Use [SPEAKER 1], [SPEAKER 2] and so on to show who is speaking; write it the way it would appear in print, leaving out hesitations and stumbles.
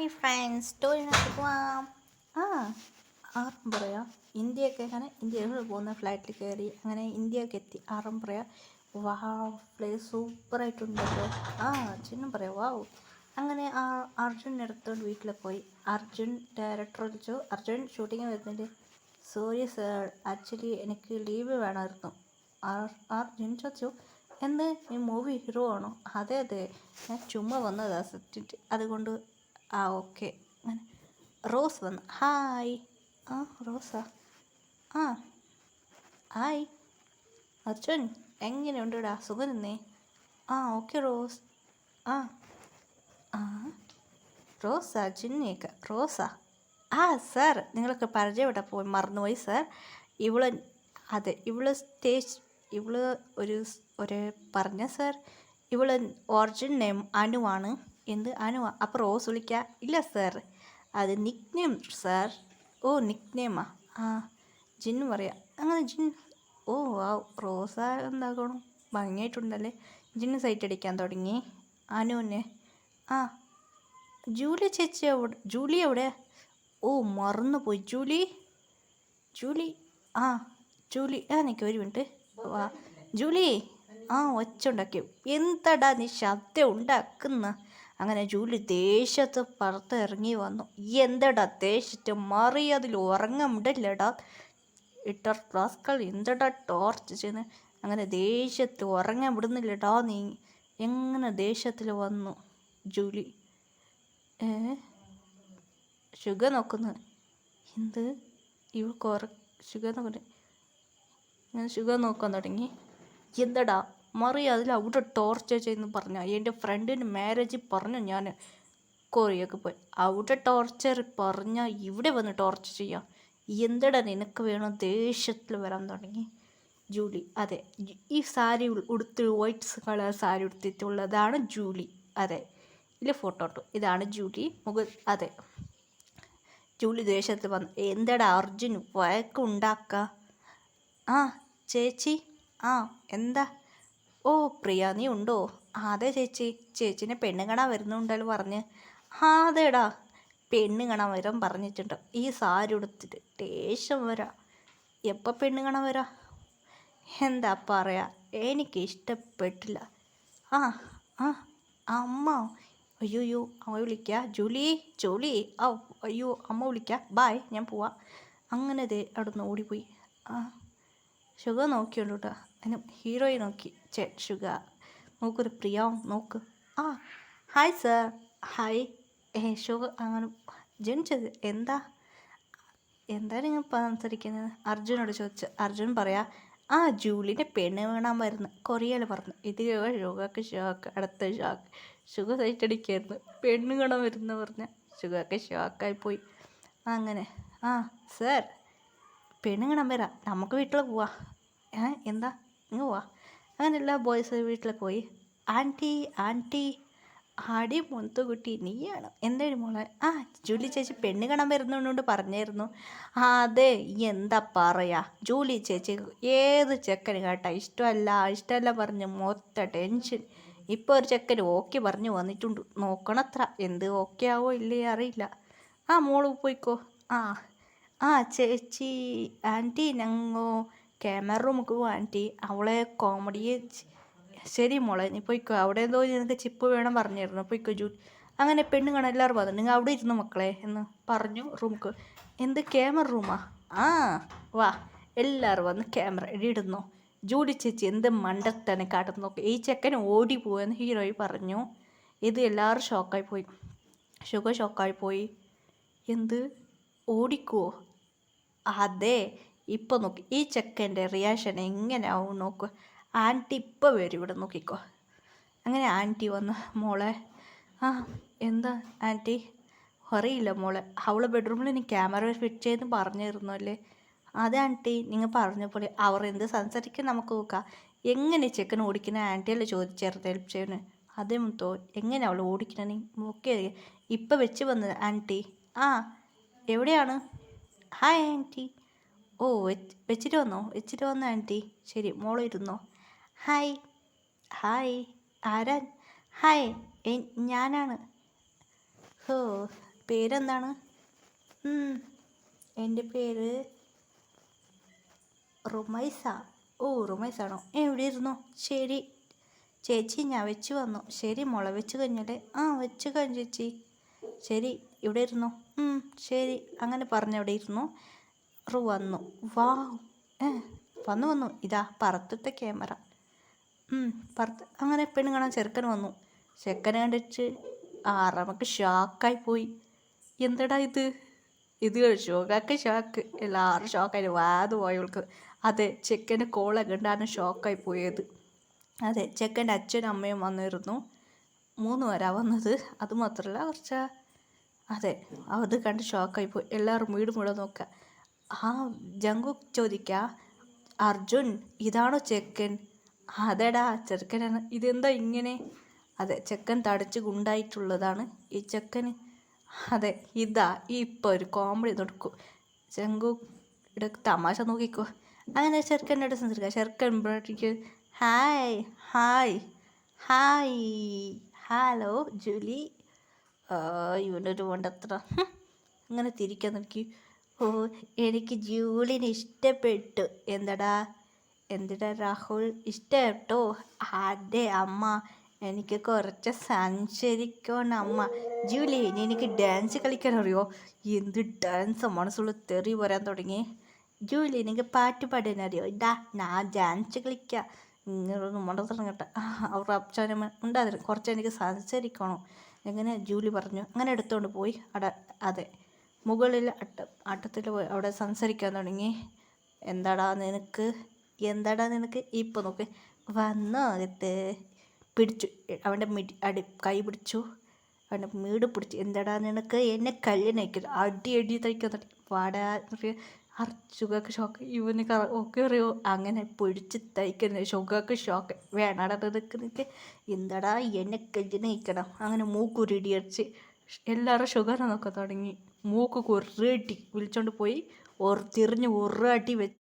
[SPEAKER 1] Hi friends, ടൂറിനകത്ത് പോവാം. ആ ആറും പറയാം. ഇന്ത്യയൊക്കെ അങ്ങനെ ഇന്ത്യയിൽ പോകുന്ന ഫ്ലൈറ്റിൽ കയറി അങ്ങനെ ഇന്ത്യയൊക്കെ എത്തി. ആറും പറയാം. പ്ലേസ് സൂപ്പറായിട്ടുണ്ടല്ലോ. ചിന്നും പറയാം വാവ്. അങ്ങനെ അർജുൻ എടുത്തോണ്ട് വീട്ടിൽ പോയി. അർജുൻ ഡയറക്ടർ വിളിച്ചു. അർജുൻ ഷൂട്ടിങ് വരുന്നുണ്ട്. സോറി സാർ, ആക്ച്വലി എനിക്ക് ലീവ് വേണമായിരുന്നു. അർജുൻ ചോദിച്ചു, എന്ത് ഈ മൂവി ഹീറോ ആണോ? അതെ അതെ, ഞാൻ ചുമ്മാ വന്നതാ സെറ്റിട്ട്, അതുകൊണ്ട് ഓക്കെ. അങ്ങനെ റോസ് വന്നു. ഹായ്. റോസാ? ആ ഹായ് അർജുൻ, എങ്ങനെയുണ്ടടാ? സുഖനന്നേ? Okay Rose. ആ ആ റോസാ? ജിന്നിയൊക്കെ റോസാ? സാർ, നിങ്ങളൊക്കെ പരിചയപ്പെട്ട പോയി മറന്നുപോയി സാർ. ഇവള് അതെ, ഇവള് ഒരു പറഞ്ഞ സാർ. ഇവള് ഒറിജിൻ നെയിം അനുവാണ്. എന്ത് അനുവാ? അപ്പോൾ റോസ് വിളിക്കുക? ഇല്ല സാർ, അത് നിക് നെയിം സാർ. നിക് നെയിമാ? ജിന്ന് പറയാം. അങ്ങനെ ജിൻ. റോസ എന്താക്കണം, ഭംഗിയായിട്ടുണ്ടല്ലേ. ജിന്ന് സൈറ്റ് അടിക്കാൻ തുടങ്ങി അനുവിനെ. ജൂലി ചേച്ചി എവിടെ? ജൂലി എവിടെ? മറന്നുപോയി. ജൂലി ജൂലി ജൂലി നിൽക്ക് ഒരു മിനിറ്റ്. വാ ജൂലി. ഒച്ച ഉണ്ടാക്കി. എന്താടാ നീ ശബ്ദം ഉണ്ടാക്കുന്ന? അങ്ങനെ ജൂലി ദേഷ്യത്ത് പുറത്തിറങ്ങി വന്നു. എന്താടാ ദേഷ്യത്ത്? മറിയതിൽ ഉറങ്ങമിടല്ലടാ ഇട്ടർ പ്ലാസ്കൾ, എന്തടാ ടോർച്ച് ചെയ്യുന്നത്? അങ്ങനെ ദേഷ്യത്തിൽ ഉറങ്ങാൻ വിടുന്നില്ലടാ നീ. എങ്ങനെ ദേഷ്യത്തിൽ വന്നു ജൂലി? ശുഗ നോക്കുന്നു. എന്ത് ഇവൾക്ക് ശുഗ നോക്കട്ടെ. ഞാൻ ശുഗ നോക്കാൻ തുടങ്ങി. എന്തടാ മറിയ അതിൽ അവിടെ ടോർച്ചർ ചെയ്യുന്നു പറഞ്ഞ? എൻ്റെ ഫ്രണ്ടിന് മാരേജ് പറഞ്ഞു ഞാൻ കൊറിയൊക്കെ പോയി. അവിടെ ടോർച്ചർ പറഞ്ഞാൽ ഇവിടെ വന്ന് ടോർച്ചർ ചെയ്യാം. എന്തടാ നിനക്ക് വേണം? ദേഷ്യത്തിൽ വരാൻ തുടങ്ങി ജൂലി. അതെ, ഈ സാരി ഉടുത്ത് വൈറ്റ് കളർ സാരി ഉടുത്തിട്ടുള്ളതാണ് ജൂലി. അതെ, ഇതിൽ ഫോട്ടോ ഇട്ടു. ഇതാണ് ജൂലി. അതെ, ജൂലി ദേഷ്യത്തിൽ വന്നു. എന്തടാ അർജുൻ വഴക്കുണ്ടാക്ക? ചേച്ചി. എന്താ? പ്രിയ നീ ഉണ്ടോ? അതെ ചേച്ചി, ചേച്ചിനെ പെണ്ണ് കാണാൻ വരുന്നുണ്ടല്ലോ പറഞ്ഞ്. അതെടാ, പെണ്ണ് കാണാൻ വരാൻ പറഞ്ഞിട്ടുണ്ടോ? ഈ സാരി ഉടുത്തിട്ട് ദേഷ്യം വരാ. എപ്പോൾ പെണ്ണ് കാണാൻ വരാ? എന്താ പറയാ, എനിക്ക് ഇഷ്ടപ്പെട്ടില്ല. അമ്മ. അയ്യോ അമ്മ വിളിക്കുക. ജൂലി ജോലി. അയ്യോ അമ്മ വിളിക്കുക. ബായ്, ഞാൻ പോവാം. അങ്ങനെ അവിടെ നിന്ന് ഓടിപ്പോയി. ശുഗ നോക്കിയുള്ളൂ കേട്ടോ. അതിന് ഹീറോയെ നോക്കി. ശുഗ നോക്കൊരു പ്രിയ നോക്ക്. Hi sir. ഹായ്. ശുഗ അങ്ങനെ ജനിച്ചത് എന്താ നിങ്ങൾ സംസാരിക്കുന്നത്? അർജുനോട് ചോദിച്ചു. അർജുൻ പറയാ, ജൂലിൻ്റെ പെണ്ണ് വേണം വരുന്നു കൊറിയയിൽ പറഞ്ഞു. ഇതിലൊക്കെ ശുഗക്ക് ഷോക്ക്. അടുത്ത ഷോക്ക്. ശുഗ സൈറ്റടിക്കായിരുന്നു. പെണ്ണ് കാണാൻ വരുന്ന പറഞ്ഞ ശുഗക്ക് ഷോക്കായിപ്പോയി. അങ്ങനെ സാർ, പെണ്ണ് കാണാൻ വരാം, നമുക്ക് വീട്ടിൽ പോവാ. എന്താ നിങ്ങൾ പോവാ? അങ്ങനെ എല്ലാ ബോയ്സ് വീട്ടിൽ പോയി. ആൻറ്റി ആടി മുത്തുകുട്ടി നീയാണ്? എന്തായാലും മോളെ? ജൂലി ചേച്ചി പെണ്ണ് കാണാൻ വരുന്നതുകൊണ്ട് പറഞ്ഞായിരുന്നു. അതെ, എന്താ പറയാ, ജൂലി ചേച്ചി ഏത് ചെക്കന് കേട്ടാ ഇഷ്ടമല്ല പറഞ്ഞ് മൊത്ത ടെൻഷൻ. ഇപ്പോൾ ഒരു ചെക്കന് ഓക്കെ പറഞ്ഞു വന്നിട്ടുണ്ട്. നോക്കണത്ര, എന്ത് ഓക്കെ ആവോ ഇല്ലേ അറിയില്ല. മോള് പോയിക്കോ. ചേച്ചി ആൻറ്റി ഞങ്ങോ ക്യാമറ റൂമുക്ക് പോവാം ആൻറ്റി, അവളെ കോമഡിയെ. ശരി മോളെ, നീ പോയിക്കോ. അവിടെ എന്തോ നിനക്ക് ചിപ്പ് വേണം പറഞ്ഞിരുന്നു. പോയിക്കോ ജൂലി. അങ്ങനെ പെണ്ണ് കാണാൻ എല്ലാവരും വന്നു. നിങ്ങൾ അവിടെ ഇരുന്നു മക്കളെ എന്ന് പറഞ്ഞു റൂമുക്ക്. എന്ത് ക്യാമറ റൂമാ? വാ എല്ലാവരും വന്ന് ക്യാമറ ഇടുന്നു. ജൂലി ചേച്ചി എന്ത് മണ്ടത്തന്നെ കാട്ടുന്നു നോക്കി. ഈ ചെക്കൻ ഓടി പോയെന്ന് ഹീറോയി പറഞ്ഞു. ഇത് എല്ലാവരും ഷോക്കായി പോയി. ഷോക്കായി പോയി. എന്ത് ഓടിക്കുവോ? അതെ, ഇപ്പോൾ നോക്കി ഈ ചെക്കൻ്റെ റിയാക്ഷൻ എങ്ങനെയാവും നോക്കുക. ആൻറ്റി ഇപ്പോൾ വരും, ഇവിടെ നോക്കിക്കോ. അങ്ങനെ ആൻറ്റി വന്ന്. മോളെ. എന്താ ആൻറ്റി? അറിയില്ല മോളെ, അവളെ ബെഡ്റൂമിൽ ഇനി ക്യാമറ ഫിറ്റ് ചെയ്ത് പറഞ്ഞിരുന്നു അല്ലേ? അതെ ആൻറ്റി, നിങ്ങൾ പറഞ്ഞ പോലെ അവർ എന്ത് സംസാരിക്കാൻ നമുക്ക് നോക്കാം. എങ്ങനെ ചെക്കൻ ഓടിക്കുന്ന ആൻറ്റിയല്ലേ ചോദിച്ചേർത്ത് ഹെൽപ്പ് ചെയ്യുന്നത്? അതേ മുത്തോ, എങ്ങനെ അവൾ ഓടിക്കണ നീ ഓക്കെ? ഇപ്പം വെച്ച് വന്നത് ആൻറ്റി. എവിടെയാണ്? Hi aunty. വെച്ചിട്ട് വന്നോ ആൻറ്റി? ശരി മോള് ഇരുന്നോ. ഹായ്. ആരാ? ഹായ്, ഞാനാണ്. പേരെന്താണ്? എൻ്റെ പേര് റുമൈസ. ഓ, റുമൈസാണോ? എവിടെ ഇരുന്നു? ശരി ചേച്ചി, ഞാൻ വെച്ച് വന്നു. ശരി മുള വെച്ച് കഴിഞ്ഞല്ലേ? വെച്ച് കഴിഞ്ഞു ചേച്ചി. ശരി, ഇവിടെ ഇരുന്നു. ശരി, അങ്ങനെ പറഞ്ഞവിടെ ഇരുന്നു. റു വന്നു. വാ, വന്നു ഇതാ പറത്തത്തെ ക്യാമറ. പറത്ത് അങ്ങനെ പെണ്ണ് കാണാൻ ചെറുക്കൻ വന്നു. ചെക്കനെ കണ്ടിട്ട് നമുക്ക് ഷോക്കായി പോയി. എന്തടാ ഇത് ഷോക്ക്. എല്ലാവരും ഷോക്കായി വാത് പോയവൾക്ക്. അതെ, ചെക്കൻ്റെ കോളൊക്കെ കണ്ടാണ് ഷോക്കായി പോയത്. അതെ, ചെക്കൻ്റെ അച്ഛനും അമ്മയും വന്നിരുന്നു. 3 പേരാ വന്നത്. അതുമാത്രമല്ല അതെ, അത് കണ്ട് ഷോക്കായി പോയി. എല്ലാവരും വീട് നോക്കുക. ജങ്കുക്ക് ചോദിക്കുക, അർജുൻ ഇതാണോ ചെക്കൻ? അതെടാ ചെറുക്കനാണ്. ഇതെന്താ ഇങ്ങനെ? അതെ, ചെക്കൻ തടിച്ച് ഗുണ്ടായിട്ടുള്ളതാണ് ഈ ചെക്കന്. അതെ, ഇതാ ഇപ്പോൾ ഒരു കോമഡി നടക്കും. ജങ്കുക്കിടെ തമാശ നോക്കിക്കോ. അങ്ങനെ ചെറുക്കൻ്റെ അടുത്ത് സംസാരിക്കുക. ചെറുക്കൻ hi hi hi hello Julie. ഇവനൊരു വേണ്ടത്ര അങ്ങനെ തിരിക്കാൻ നോക്കി. എനിക്ക് ജൂലിനെ ഇഷ്ടപ്പെട്ടു. എന്തടാ രാഹുൽ, ഇഷ്ടപ്പെട്ടോ? അതെ അമ്മ, എനിക്ക് കുറച്ച് സംശയിക്കണം അമ്മ. ജൂലി, എനിക്ക് ഡാൻസ് കളിക്കാൻ അറിയോ? എന്ത് ഡാൻസ്? മനസ്സുള്ള തെറി വരാൻ തുടങ്ങി. ജൂലി, എനിക്ക് പാട്ട് പാടാൻ അറിയോ? ഞാൻ ഡാൻസ് കളിക്കാം. ഇങ്ങനൊന്നും മണ്ടത്തരം കേട്ട അവർ അച്ഛനമ്മ ഉണ്ടാതിരും. കുറച്ച് എനിക്ക് സംസാരിക്കണോ? എങ്ങനെ? ജൂലി പറഞ്ഞു. അങ്ങനെ എടുത്തുകൊണ്ട് പോയി അതെ, മുകളിൽ അട്ടത്തിൽ പോയി അവിടെ സംസാരിക്കാൻ തുടങ്ങി. എന്താടാ നിനക്ക്? ഇപ്പോൾ നോക്ക്. വന്നോ അകത്ത്? പിടിച്ചു, അവൻ്റെ കൈ പിടിച്ചു, അവൻ്റെ വീട് പിടിച്ചു. എന്താടാ നിനക്ക്? എന്നെ കല്യാണം അയക്കില്ല. അടി തയ്ക്കാൻ തുടങ്ങി. വാടാ ഷുഗർക്ക് ഷോക്ക്. ഇവന് ഒക്കെ അറിയോ? അങ്ങനെ പിടിച്ച് തയ്ക്കുന്ന ഷുഗർക്ക് ഷോക്ക്. വേണടാ നിനക്ക്? എന്താടാ എന്നെ കല്യാണം അയക്കണം? അങ്ങനെ മൂക്കുരുടി അടിച്ച് എല്ലാവരും ഷുഗർ നോക്കാൻ തുടങ്ങി. മൂക്ക് കുരട്ടി വിളിച്ചോണ്ട് പോയി തിരിഞ്ഞ് ഒരു അടി വെച്ച്